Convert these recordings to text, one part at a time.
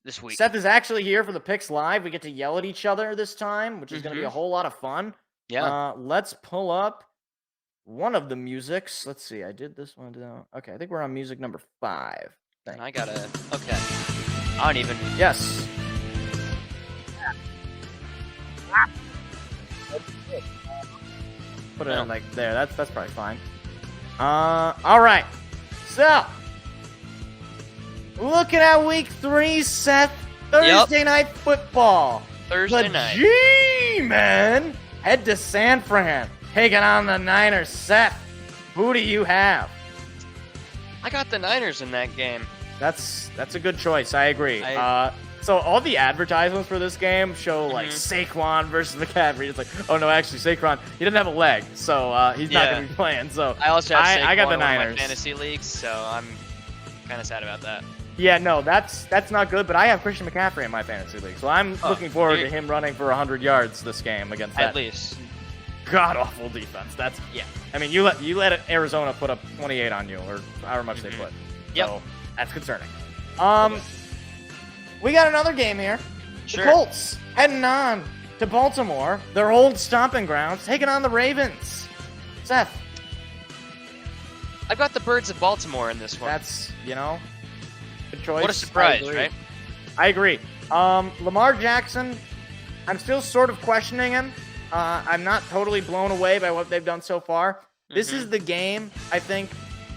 this week. Seth is actually here for the picks live. We get to yell at each other this time, which is going to be a whole lot of fun. Yeah. Let's pull up one of the musics. Let's see. I did this one down. Okay, I think we're on music number 5. And I gotta. Okay. I don't even. Yes. Put it in like there. That's probably fine. All right. So, looking at week 3, Seth. Thursday night football. Thursday night. G-Men head to San Fran, taking on the Niners. Seth, who do you have? I got the Niners in that game. That's a good choice. I agree. So all the advertisements for this game show like Saquon versus McCaffrey. It's like, oh no, actually Saquon, he doesn't have a leg, so he's not going to be playing. So I also have Saquon I got the in one of Niners. my fantasy leagues, so I'm kind of sad about that. Yeah, no, that's not good. But I have Christian McCaffrey in my fantasy league, so I'm looking forward to him running for 100 yards this game against that at least god awful defense. That's I mean, you let Arizona put up 28 on you, or however much they put. So that's concerning. We got another game here. Sure. The Colts heading on to Baltimore, their old stomping grounds, taking on the Ravens. Seth, I've got the Birds of Baltimore in this one. that's good choice. What a surprise, right? I agree. Lamar Jackson, I'm still sort of questioning him. I'm not totally blown away by what they've done so far. This is the game, I think,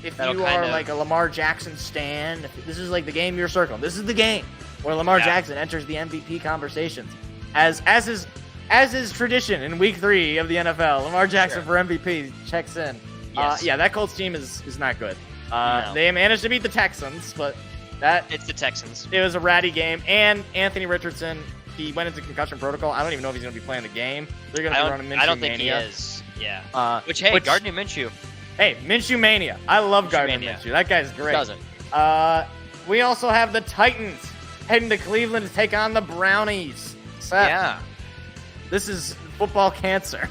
if you are like a Lamar Jackson stan, this is like the game you're circling. This is the game where Lamar Jackson enters the MVP conversations. As is tradition in week 3 of the NFL, Lamar Jackson for MVP checks in. Yes. That Colts team is not good. No. They managed to beat the Texans, but it's the Texans. It was a ratty game, and Anthony Richardson, he went into concussion protocol. I don't even know if he's going to be playing the game. They're going to be running Minshew Mania. I don't think he is. Yeah. Which Gardner Minshew. Hey, Minshew Mania. I love Gardner Minshew. That guy's great. Doesn't. We also have the Titans heading to Cleveland to take on the Brownies. Seth, Yeah. this is football cancer.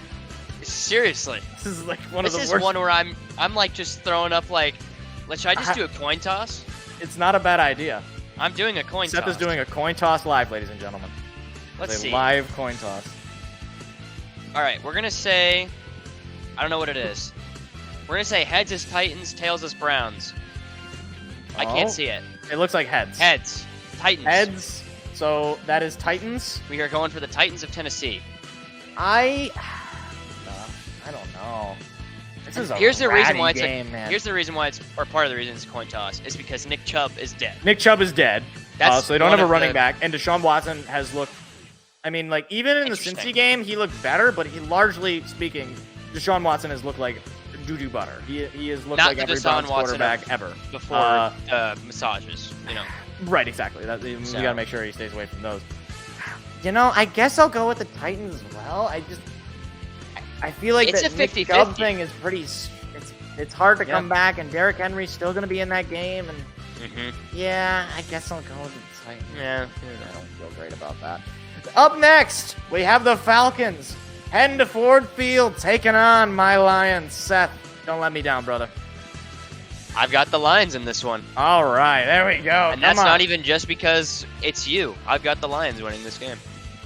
Seriously. This is like one of the worst. This is one where I'm like just throwing up like, should I just do a coin toss? It's not a bad idea. I'm doing a coin toss. Seth is doing a coin toss live, ladies and gentlemen. Let's see. Live coin toss. All right, we're gonna say, I don't know what it is. We're gonna say heads is Titans, tails is Browns. I can't see it. It looks like heads. Heads. Titans. Heads. So that is Titans. We are going for the Titans of Tennessee. I don't know. This is Here's the reason why it's game, man. Here's the reason why it's, or part of the reason it's a coin toss, is because Nick Chubb is dead. Nick Chubb is dead. That's so they don't have a running back, and Deshaun Watson has looked. I mean, like even in the Cincy game, he looked better, but he largely speaking, Deshaun Watson has looked like doo-doo butter. He has looked like every Browns quarterback ever. Before massages, Right, exactly. We gotta make sure he stays away from those. I guess I'll go with the Titans as well. I feel like it's that a Nick 50-50 Chubb thing is pretty. It's hard to come back, and Derrick Henry's still gonna be in that game, and I guess I'll go with the Titans. Yeah, I don't feel great about that. Up next, we have the Falcons heading to Ford Field, taking on my Lions. Seth, don't let me down, brother. I've got the Lions in this one. All right, there we go. And that's not even just because it's you. I've got the Lions winning this game.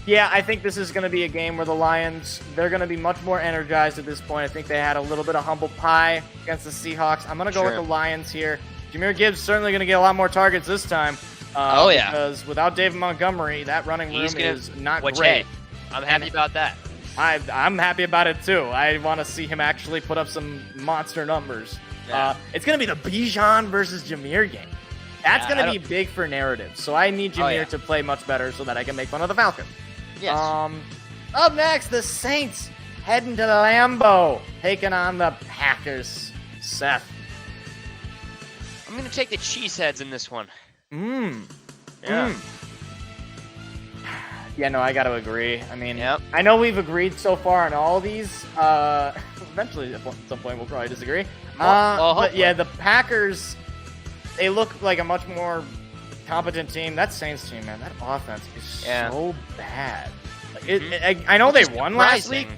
Yeah, I think this is going to be a game where the Lions, they're going to be much more energized at this point. I think they had a little bit of humble pie against the Seahawks. I'm going to go with the Lions here. Jahmyr Gibbs certainly going to get a lot more targets this time. Because without David Montgomery, that running room is not great. Hey, I'm happy about that. I'm happy about it too. I want to see him actually put up some monster numbers. Yeah. It's going to be the Bijan versus Jahmyr game. That's going to be big for narrative. So I need Jahmyr to play much better so that I can make fun of the Falcons. Yes. Up next, the Saints heading to the Lambeau, taking on the Packers. Seth. I'm going to take the Cheeseheads in this one. Yeah, no, I got to agree. I mean, Yep. I know we've agreed so far on all of these. Eventually, at some point, we'll probably disagree. But yeah, the Packers, they look like a much more competent team. That Saints team, man, that offense is so bad. Like, I know they won last week.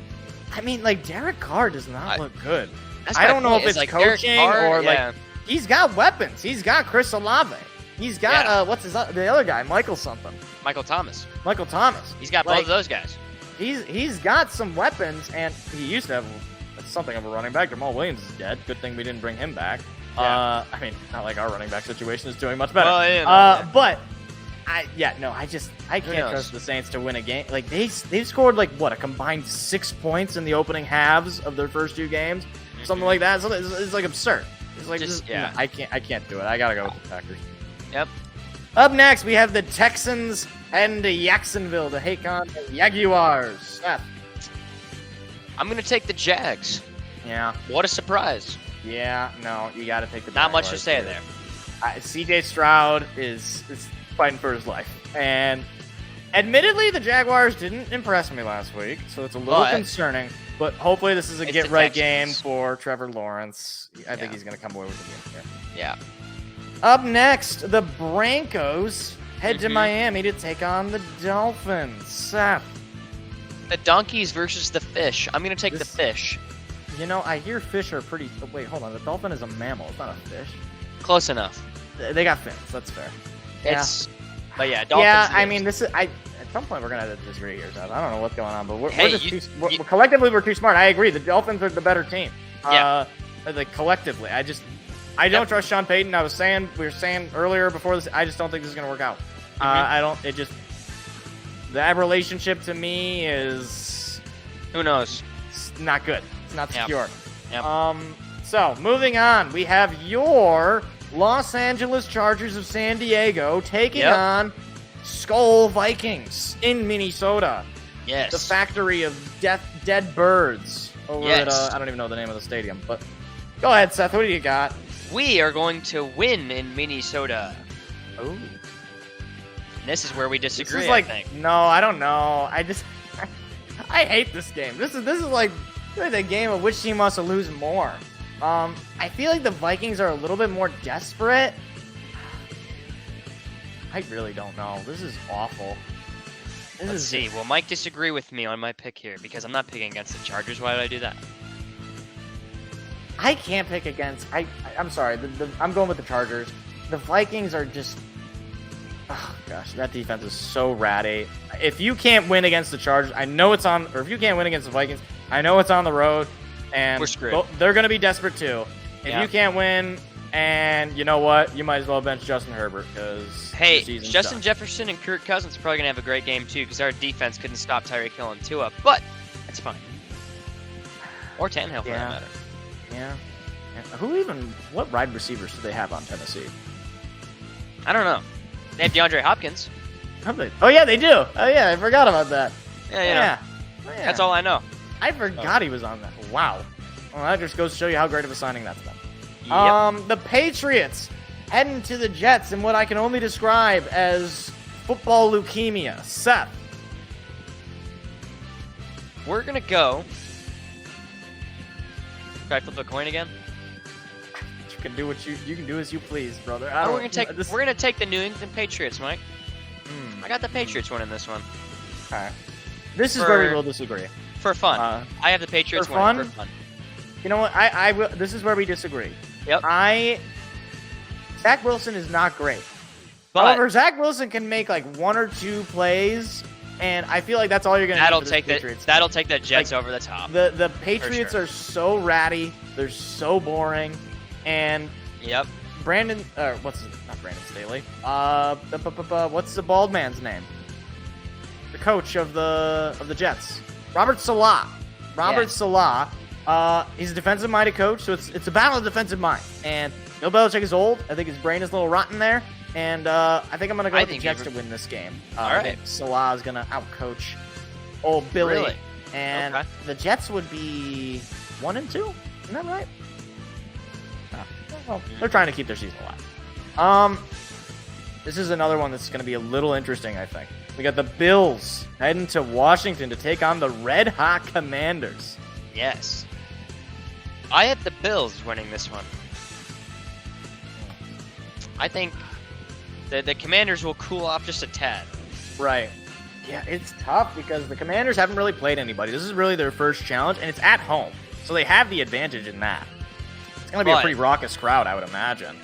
I mean, like, Derek Carr does not look good. I don't know if it's like coaching or like he's got weapons. He's got Chris Olave. He's got what's the other guy? Michael something. Michael Thomas. Michael Thomas. He's got both of those guys. He's got some weapons, and he used to have something of a running back. Jamal Williams is dead. Good thing we didn't bring him back. Yeah. I mean, not like our running back situation is doing much better. Well, yeah, but I can't trust the Saints to win a game. Like they've scored like what, a combined 6 points in the opening halves of their first 2 games, something like that. So it's like absurd. It's like I can't do it. I gotta go with the Packers. Yep. Up next, we have the Texans heading to Jacksonville to take on the Jaguars. Seth. I'm gonna take the Jags. Yeah. What a surprise. Yeah. No, you gotta take the. Not Jaguars much to say there. C.J. Stroud is fighting for his life, and admittedly, the Jaguars didn't impress me last week, so it's a little concerning. But hopefully, this is a get-right game for Trevor Lawrence. I think he's gonna come away with the game here. Yeah. Up next, the Broncos head to Miami to take on the Dolphins. Seth. The Donkeys versus the Fish. I'm going to take the Fish. You know, I hear fish are pretty... Oh, wait, hold on. The dolphin is a mammal. It's not a fish. Close enough. They got fins. That's fair. But yeah, Dolphins. Yeah, I mean, this is... At some point, we're going to have to disagree here, Seth. I don't know what's going on, but collectively, we're too smart. I agree. The Dolphins are the better team. Yeah. Collectively. I don't trust Sean Payton. We were saying earlier before this, I just don't think this is going to work out. That relationship to me is... Who knows? It's not good. It's not secure. Yep. So, moving on, we have your Los Angeles Chargers of San Diego taking on Skull Vikings in Minnesota. Yes. The factory of dead birds over at, I don't even know the name of the stadium, but go ahead, Seth. What do you got? We are going to win in Minnesota. Ooh. This is where we disagree, this is like, I think. No, I don't know. I hate this game. This is like the game of which team wants to lose more. I feel like the Vikings are a little bit more desperate. I really don't know. This is awful. Let's see. Will Mike disagree with me on my pick here? Because I'm not picking against the Chargers. Why did I do that? I can't pick against... I'm sorry. I'm going with the Chargers. The Vikings are just... Oh, gosh. That defense is so ratty. If you can't win against the Chargers, I know it's on... Or if you can't win against the Vikings, I know it's on the road. And we're screwed. They're going to be desperate, too. If you can't win... And you know what? You might as well bench Justin Herbert because Justin Jefferson and Kirk Cousins are probably gonna have a great game too because our defense couldn't stop Tyreek Hill and Tua, but it's fine. Or Tannehill for that matter. Yeah. What wide receivers do they have on Tennessee? I don't know. They have DeAndre Hopkins. Have they? Oh yeah, they do. Oh yeah, I forgot about that. Yeah. That's all I know. I forgot he was on that. Wow. Well, that just goes to show you how great of a signing that's been. Yep. The Patriots heading to the Jets in what I can only describe as football leukemia. Seth. We're gonna go. Should I flip a coin again? You can do you can do as you please, brother. We're gonna take the New England Patriots, Mike. I got the Patriots winning this one. All right. This is where we will disagree. For fun. I have the Patriots winning for fun. You know what? I will. This is where we disagree. Yep. Zach Wilson is not great. But however, Zach Wilson can make like 1 or 2 plays, and I feel like that's all you're gonna. That'll take the Jets over the top. The Patriots are so ratty. They're so boring, and not Brandon Staley? What's the bald man's name? The coach of the Jets, Robert Saleh. Saleh. He's a defensive-minded coach, so it's a battle of defensive mind. And Bill Belichick is old. I think his brain is a little rotten there. And I think I'm going to go with the Jets to win this game. All right. I think Salah is going to outcoach old Billy. Really? And the Jets would be 1-2. Isn't that right? Well, they're trying to keep their season alive. This is another one that's going to be a little interesting, I think. We got the Bills heading to Washington to take on the Red Hot Commanders. Yes. I have the Bills winning this one. I think the Commanders will cool off just a tad. Right. Yeah, it's tough because the Commanders haven't really played anybody. This is really their first challenge, and it's at home. So they have the advantage in that. It's going to be a pretty raucous crowd, I would imagine.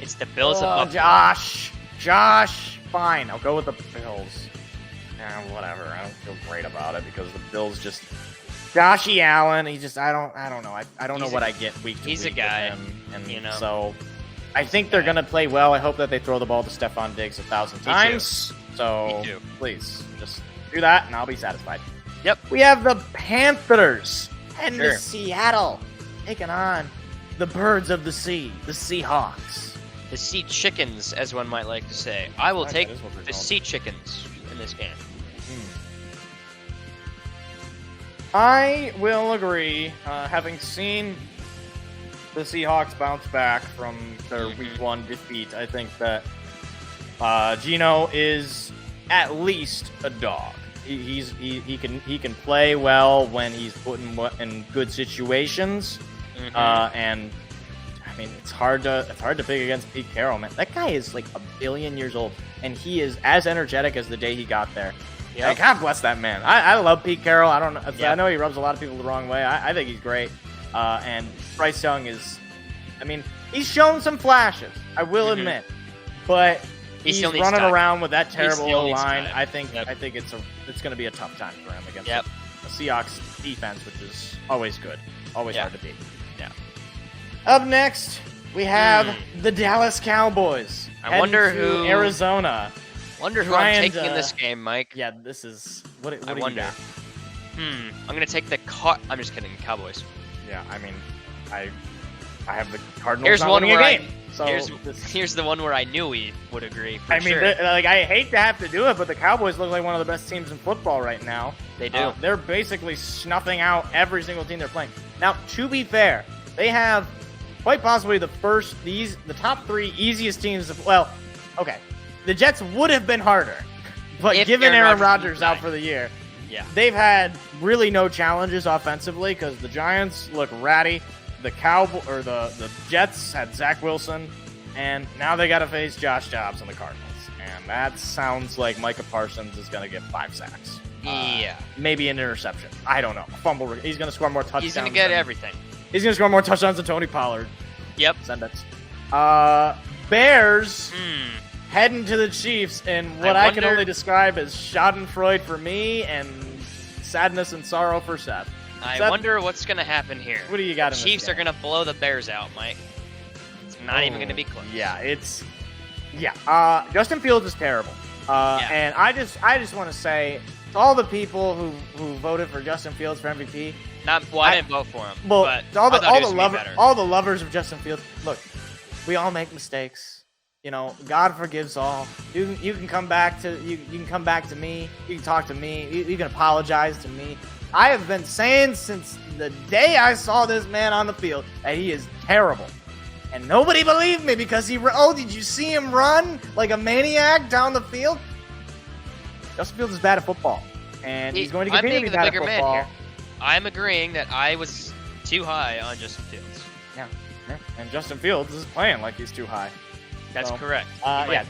It's the Bills of Buffalo. Josh. Fine, I'll go with the Bills. Whatever. I don't feel great about it because the Bills just Joshy Allen. I don't know. I don't know what I get week to week. He's a guy, and you know. So I think they're gonna play well. I hope that they throw the ball to Stephon Diggs 1,000 times. So please just do that, and I'll be satisfied. Yep. We have the Panthers heading to Seattle, taking on the Birds of the Sea, the Seahawks. The Sea Chickens, as one might like to say. I will take the Sea Chickens in this game. I will agree. Having seen the Seahawks bounce back from their Week 1 defeat, I think that Geno is at least a dog. He can play well when he's put in good situations, and I mean it's hard to pick against Pete Carroll, man. That guy is like 1 billion years old, and he is as energetic as the day he got there. Yeah, God bless that man. I love Pete Carroll. I know he rubs a lot of people the wrong way. I think he's great, and Bryce Young is. I mean, he's shown some flashes. I will admit, but he's running around with that terrible O-line. I think it's going to be a tough time for him against the Seahawks defense, which is always good, always hard to beat. Yeah. Up next, we have the Dallas Cowboys. I wonder who Arizona. Wonder who I'm taking in this game, Mike. Yeah, this is what do you wonder. got? I'm gonna take the I'm just kidding, Cowboys. Yeah, I mean, I have the Cardinals. Here's not one winning where a game. So here's the one where I knew we would agree. I mean, I hate to have to do it, but the Cowboys look like one of the best teams in football right now. They do. They're basically snuffing out every single team they're playing. Now, to be fair, they have quite possibly the top 3 easiest teams. The Jets would have been harder, but given Aaron Rodgers out for the year, they've had really no challenges offensively because the Giants look ratty. The Jets had Zach Wilson, and now they got to face Josh Dobbs and the Cardinals. And that sounds like Micah Parsons is going to get 5 sacks. Maybe an interception. I don't know. A fumble. He's going to score more touchdowns. He's going to get everything. He's going to score more touchdowns than Tony Pollard. Yep. Send it. Bears heading to the Chiefs in what I can only describe as schadenfreude for me and sadness and sorrow for Seth. I wonder what's going to happen here. What do you got? The Chiefs are going to blow the Bears out, Mike. It's not even going to be close. Justin Fields is terrible. And I just want to say to all the people who voted for Justin Fields for MVP. I didn't vote for him. Well, but all the lovers of Justin Fields. Look, we all make mistakes. You know, God forgives all. You can come back to you can come back to me. You can talk to me. You can apologize to me. I have been saying since the day I saw this man on the field that he is terrible. And nobody believed me because did you see him run like a maniac down the field? Justin Fields is bad at football. And he's going to continue to be bad at football. Man here. I'm agreeing that I was too high on Justin Fields. Yeah. And Justin Fields is playing like he's too high. That's correct.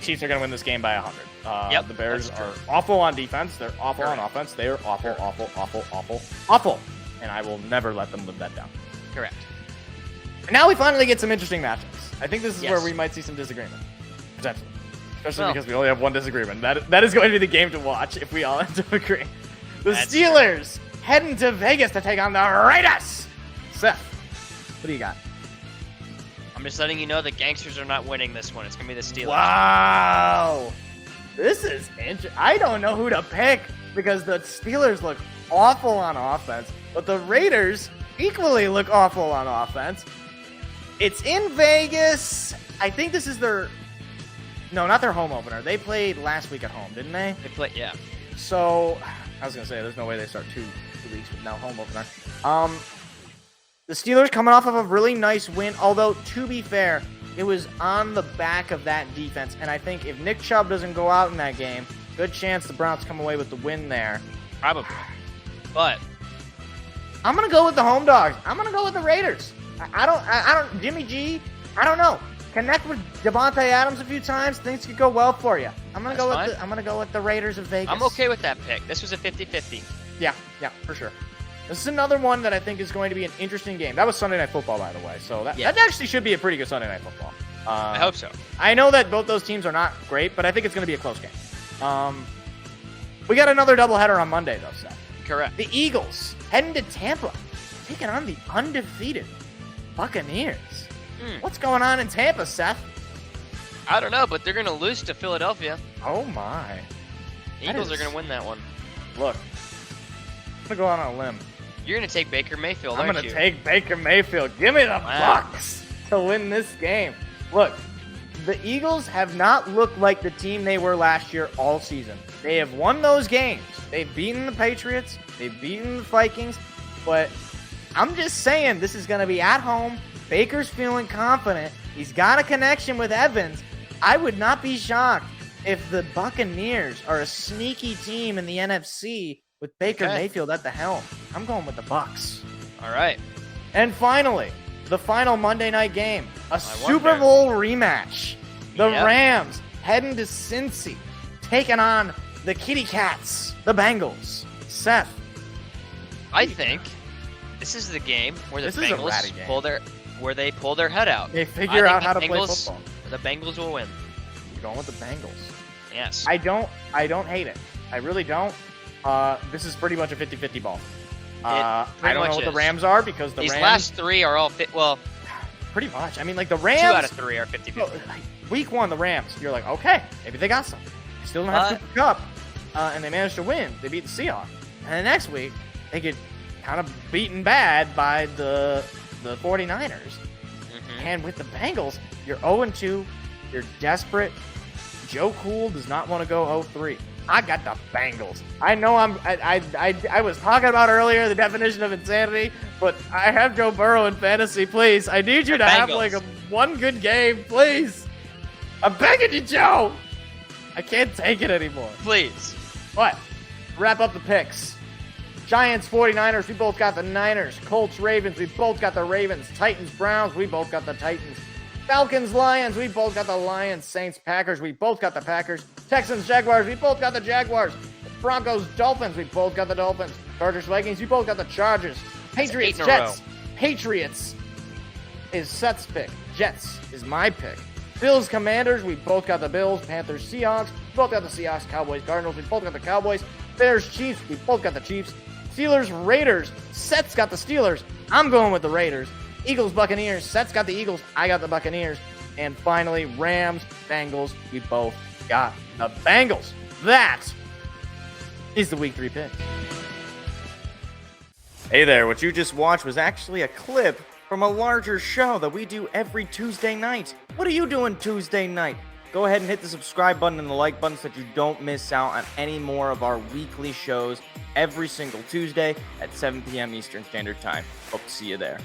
Chiefs are going to win this game by 100. The Bears are awful on defense. They're awful on offense. They are awful. And I will never let them live that down. Correct. And now we finally get some interesting matchups. I think this is where we might see some disagreement. Potentially. Especially because we only have one disagreement. That is going to be the game to watch if we all end up agreeing. The Steelers heading to Vegas to take on the Raiders. Seth, what do you got? I'm just letting you know the gangsters are not winning this one. It's going to be the Steelers. Wow. This is interesting. I don't know who to pick because the Steelers look awful on offense, but the Raiders equally look awful on offense. It's in Vegas. I think this is not their home opener. They played last week at home, didn't they? They played, yeah. So, I was going to say, there's no way they start two weeks with no home opener. The Steelers coming off of a really nice win, although, to be fair, it was on the back of that defense. And I think if Nick Chubb doesn't go out in that game, good chance the Browns come away with the win there. Probably. But I'm going to go with the home dogs. I'm going to go with the Raiders. I don't, Jimmy G, I don't know. Connect with Devontae Adams a few times, things could go well for you. I'm going to go with the Raiders of Vegas. I'm okay with that pick. This was a 50-50. Yeah, for sure. This is another one that I think is going to be an interesting game. That was Sunday Night Football, by the way. So that actually should be a pretty good Sunday Night Football. I hope so. I know that both those teams are not great, but I think it's going to be a close game. We got another doubleheader on Monday, though, Seth. Correct. The Eagles heading to Tampa, taking on the undefeated Buccaneers. What's going on in Tampa, Seth? I don't know, but they're going to lose to Philadelphia. Oh, my. Eagles are going to win that one. Look, I'm going to go out on a limb. You're going to take Baker Mayfield, I'm aren't going you? to take Baker Mayfield. Give me the Bucs to win this game. Look, the Eagles have not looked like the team they were last year all season. They have won those games. They've beaten the Patriots. They've beaten the Vikings. But I'm just saying, this is going to be at home. Baker's feeling confident. He's got a connection with Evans. I would not be shocked if the Buccaneers are a sneaky team in the NFC with Baker Mayfield at the helm. I'm going with the Bucs. All right. And finally, the final Monday night game, a Super Bowl rematch. The Rams heading to Cincy, taking on the Kitty Cats, the Bengals. Seth, I think this is the game where the Bengals pull their head out. They figure out how to play football. The Bengals will win. You're going with the Bengals. Yes. I don't hate it. I really don't. This is pretty much a 50-50 ball. I don't know what the Rams are because These last three are all pretty much. I mean, like the Rams. 2 out of 3 are 50-50. Week 1, the Rams. You're like, okay, maybe they got something. They still don't have Cooper Kupp, and they managed to win. They beat the Seahawks. And the next week, they get kind of beaten bad by the 49ers. And with the Bengals, you're 0-2. You're desperate. Joe Cool does not want to go 0-3. I got the Bengals. I know I was talking about earlier the definition of insanity, but I have Joe Burrow in fantasy. Please, I need you to have like one good game, please. I'm begging you, Joe. I can't take it anymore. Please. What? Wrap up the picks. Giants, 49ers, we both got the Niners. Colts, Ravens, we both got the Ravens. Titans, Browns, we both got the Titans. Falcons, Lions, we both got the Lions. Saints, Packers, we both got the Packers. Texans, Jaguars, we both got the Jaguars. Broncos, Dolphins, we both got the Dolphins. Chargers, Vikings, we both got the Chargers. Patriots, Jets. Patriots is Seth's pick. Jets is my pick. Bills, Commanders, we both got the Bills. Panthers, Seahawks, we both got the Seahawks. Cowboys, Cardinals, we both got the Cowboys. Bears, Chiefs, we both got the Chiefs. Steelers, Raiders, Seth's got the Steelers. I'm going with the Raiders. Eagles, Buccaneers, Seth's got the Eagles. I got the Buccaneers. And finally, Rams, Bengals, we both got the Bengals. That is the Week 3 pick. Hey there, what you just watched was actually a clip from a larger show that we do every Tuesday night. What are you doing Tuesday night? Go ahead and hit the subscribe button and the like button so that you don't miss out on any more of our weekly shows every single Tuesday at 7 p.m. Eastern Standard Time. Hope to see you there.